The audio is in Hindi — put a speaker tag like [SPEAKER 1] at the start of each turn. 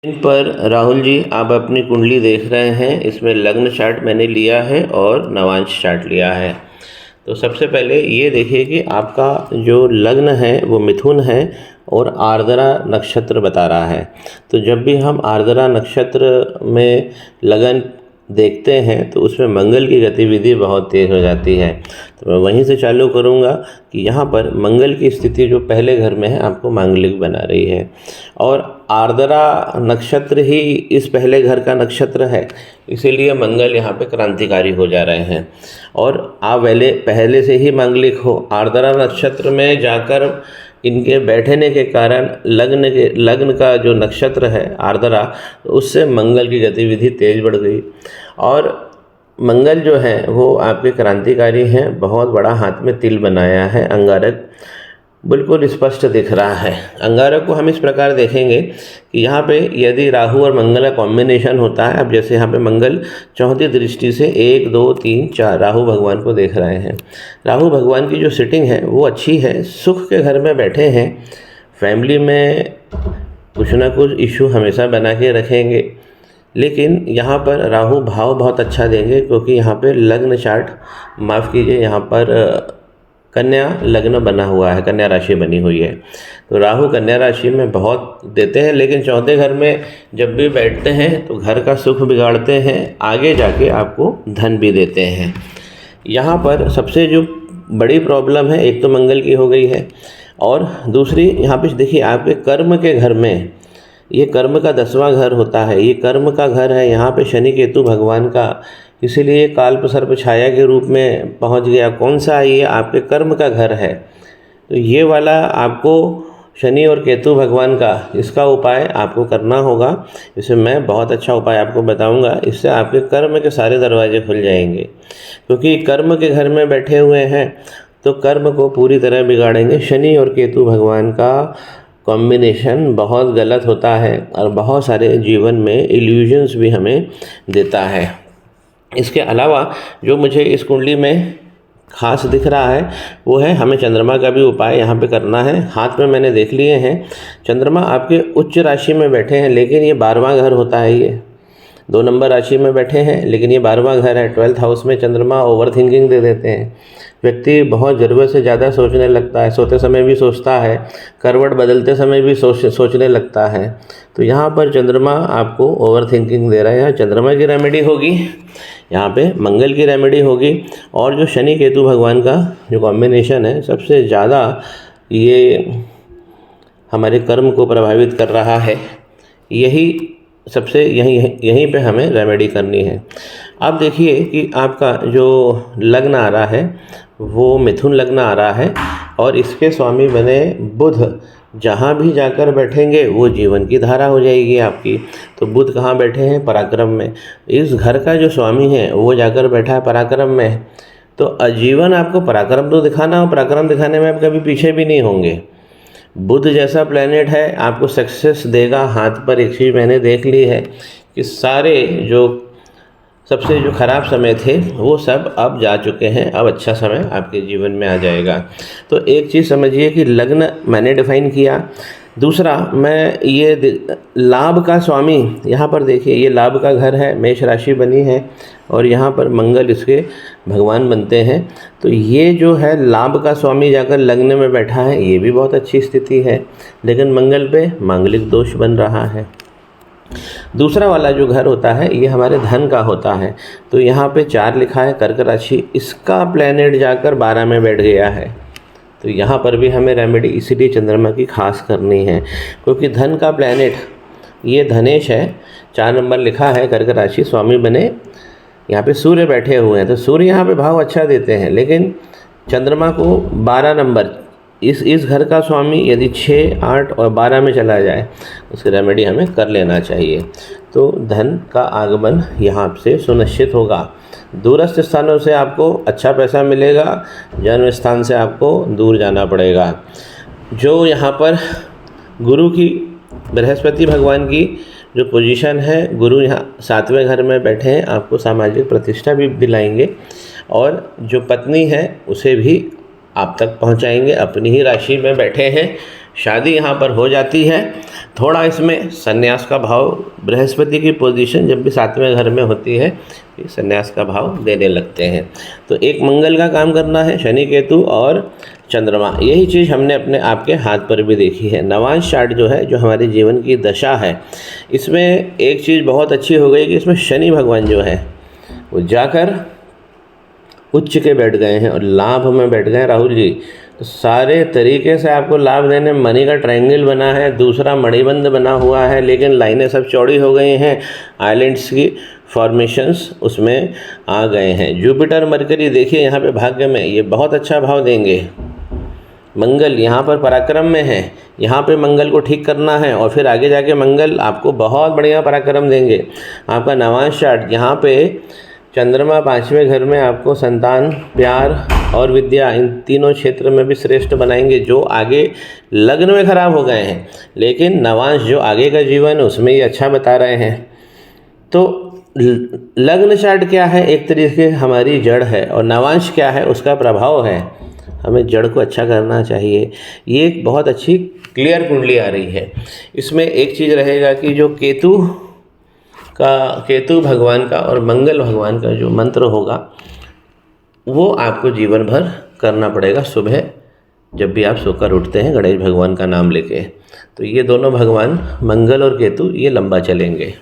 [SPEAKER 1] इन पर राहुल जी आप अपनी कुंडली देख रहे हैं। इसमें लग्न चार्ट मैंने लिया है और नवांश चार्ट लिया है। तो सबसे पहले ये देखिए कि आपका जो लग्न है वो मिथुन है और आर्द्रा नक्षत्र बता रहा है। तो जब भी हम आर्द्रा नक्षत्र में लगन देखते हैं तो उसमें मंगल की गतिविधि बहुत तेज़ हो जाती है। तो मैं वहीं से चालू करूंगा कि यहाँ पर मंगल की स्थिति जो पहले घर में है आपको मांगलिक बना रही है और आर्द्रा नक्षत्र ही इस पहले घर का नक्षत्र है, इसीलिए मंगल यहाँ पे क्रांतिकारी हो जा रहे हैं। और आप पहले से ही मांगलिक हो, आर्द्रा नक्षत्र में जाकर इनके बैठने के कारण लग्न का जो नक्षत्र है आर्द्रा, उससे मंगल की गतिविधि तेज बढ़ गई। और मंगल जो है वो आपके क्रांतिकारी हैं, बहुत बड़ा हाथ में तिल बनाया है, अंगारक बिल्कुल स्पष्ट दिख रहा है। अंगारक को हम इस प्रकार देखेंगे कि यहाँ पे यदि राहु और मंगल का कॉम्बिनेशन होता है, अब जैसे यहाँ पे मंगल चौथी दृष्टि से 1 2 3 4 राहु भगवान को देख रहे हैं। राहु भगवान की जो सिटिंग है वो अच्छी है, सुख के घर में बैठे हैं, फैमिली में कुछ ना कुछ इशू हमेशा बना के रखेंगे। लेकिन यहाँ पर राहु भाव बहुत अच्छा देंगे क्योंकि यहाँ पे लग्न चार्ट, माफ़ कीजिए, यहाँ पर कन्या लग्न बना हुआ है, कन्या राशि बनी हुई है। तो राहु कन्या राशि में बहुत देते हैं, लेकिन चौथे घर में जब भी बैठते हैं तो घर का सुख बिगाड़ते हैं, आगे जाके आपको धन भी देते हैं। यहाँ पर सबसे जो बड़ी प्रॉब्लम है, एक तो मंगल की हो गई है और दूसरी यहाँ पे देखिए आपके कर्म के घर में, ये कर्म का 10वां घर होता है, ये कर्म का घर है। यहाँ पे शनि केतु भगवान का, इसीलिए काल्प सर्प छाया के रूप में पहुँच गया। कौन सा? ये आपके कर्म का घर है। तो ये वाला आपको शनि और केतु भगवान का, इसका उपाय आपको करना होगा। इसे मैं बहुत अच्छा उपाय आपको बताऊंगा, इससे आपके कर्म के सारे दरवाजे खुल जाएंगे। क्योंकि कर्म के घर में बैठे हुए हैं तो कर्म को पूरी तरह बिगाड़ेंगे। शनि और केतु भगवान का कॉम्बिनेशन बहुत गलत होता है और बहुत सारे जीवन में इल्यूजन्स भी हमें देता है। इसके अलावा जो मुझे इस कुंडली में खास दिख रहा है वो है, हमें चंद्रमा का भी उपाय यहाँ पे करना है। हाथ में मैंने देख लिए हैं, चंद्रमा आपके उच्च राशि में बैठे हैं, लेकिन ये 12वां घर होता है। ये 2 नंबर राशि में बैठे हैं, लेकिन ये 12वां घर है। 12th हाउस में चंद्रमा ओवर थिंकिंग दे देते हैं। व्यक्ति बहुत ज़रूरत से ज़्यादा सोचने लगता है, सोते समय भी सोचता है, करवट बदलते समय भी सोचने लगता है। तो यहाँ पर चंद्रमा आपको ओवर थिंकिंग दे रहा है। यहाँ चंद्रमा की रेमेडी होगी, यहाँ पे मंगल की रेमेडी होगी, और जो शनि केतु भगवान का जो कॉम्बिनेशन है सबसे ज़्यादा ये हमारे कर्म को प्रभावित कर रहा है। यहीं पे हमें रेमेडी करनी है। अब देखिए कि आपका जो लग्न आ रहा है वो मिथुन लग्न आ रहा है और इसके स्वामी बने बुध। जहाँ भी जाकर बैठेंगे वो जीवन की धारा हो जाएगी आपकी। तो बुध कहाँ बैठे हैं? पराक्रम में। इस घर का जो स्वामी है वो जाकर बैठा है पराक्रम में। तो आजीवन आपको पराक्रम तो दिखाना हो, पराक्रम दिखाने में आप कभी पीछे भी नहीं होंगे। बुध जैसा प्लेनेट है, आपको सक्सेस देगा। हाथ पर एक चीज़ मैंने देख ली है कि सारे जो सबसे जो खराब समय थे वो सब अब जा चुके हैं, अब अच्छा समय आपके जीवन में आ जाएगा। तो एक चीज़ समझिए कि लग्न मैंने डिफाइन किया। दूसरा, मैं ये लाभ का स्वामी, यहाँ पर देखिए ये लाभ का घर है, मेष राशि बनी है और यहाँ पर मंगल इसके भगवान बनते हैं। तो ये जो है लाभ का स्वामी जाकर लग्न में बैठा है, ये भी बहुत अच्छी स्थिति है, लेकिन मंगल पे मांगलिक दोष बन रहा है। दूसरा वाला जो घर होता है ये हमारे धन का होता है। तो यहाँ पे 4 लिखा है, कर्क राशि, इसका प्लैनेट जाकर 12 में बैठ गया है। तो यहाँ पर भी हमें रेमेडी इसीलिए चंद्रमा की खास करनी है, क्योंकि धन का प्लैनेट ये धनेश है, 4 नंबर लिखा है, कर्क राशि, स्वामी बने यहाँ पे सूर्य बैठे हुए हैं। तो सूर्य यहाँ पे भाव अच्छा देते हैं, लेकिन चंद्रमा को 12 नंबर, इस घर का स्वामी यदि 6, 8 और 12 में चला जाए, उसकी रेमेडी हमें कर लेना चाहिए। तो धन का आगमन यहाँ से सुनिश्चित होगा। दूरस्थ स्थानों से आपको अच्छा पैसा मिलेगा, जन्म स्थान से आपको दूर जाना पड़ेगा। जो यहाँ पर गुरु की, बृहस्पति भगवान की जो पोजीशन है, गुरु यहाँ 7वें घर में बैठे हैं, आपको सामाजिक प्रतिष्ठा भी दिलाएंगे और जो पत्नी है उसे भी आप तक पहुंचाएंगे। अपनी ही राशि में बैठे हैं, शादी यहाँ पर हो जाती है। थोड़ा इसमें संन्यास का भाव, बृहस्पति की पोजीशन जब भी 7वें घर में होती है, ये संन्यास का भाव देने लगते हैं। तो एक मंगल का काम करना है, शनि केतु और चंद्रमा, यही चीज़ हमने अपने आपके हाथ पर भी देखी है। नवांश चार्ट जो है, जो हमारे जीवन की दशा है, इसमें एक चीज़ बहुत अच्छी हो गई कि इसमें शनि भगवान जो है वो जाकर उच्च के बैठ गए हैं और लाभ में बैठ गए हैं राहुल जी। तो सारे तरीके से आपको लाभ देने, मणि का ट्रायंगल बना है, दूसरा मणिबंध बना हुआ है, लेकिन लाइनें सब चौड़ी हो गई हैं, आइलैंड्स की फॉर्मेशंस उसमें आ गए हैं। जुपिटर मरकरी देखिए यहाँ पे भाग्य में, ये बहुत अच्छा भाव देंगे। मंगल यहाँ पर पराक्रम में है, यहाँ पे मंगल को ठीक करना है और फिर आगे जाके मंगल आपको बहुत बढ़िया पराक्रम देंगे। आपका नवांश चार्ट, यहाँ पे चंद्रमा 5वें घर में आपको संतान, प्यार और विद्या, इन तीनों क्षेत्र में भी श्रेष्ठ बनाएंगे। जो आगे लग्न में खराब हो गए हैं, लेकिन नवांश जो आगे का जीवन है उसमें ये अच्छा बता रहे हैं। तो लग्न चार्ट क्या है, एक तरीके से हमारी जड़ है, और नवांश क्या है, उसका प्रभाव है। हमें जड़ को अच्छा करना चाहिए। ये एक बहुत अच्छी क्लियर कुंडली आ रही है। इसमें एक चीज़ रहेगा कि जो केतु भगवान का और मंगल भगवान का जो मंत्र होगा वो आपको जीवन भर करना पड़ेगा। सुबह जब भी आप सोकर उठते हैं गणेश भगवान का नाम लेके, तो ये दोनों भगवान मंगल और केतु ये लंबा चलेंगे।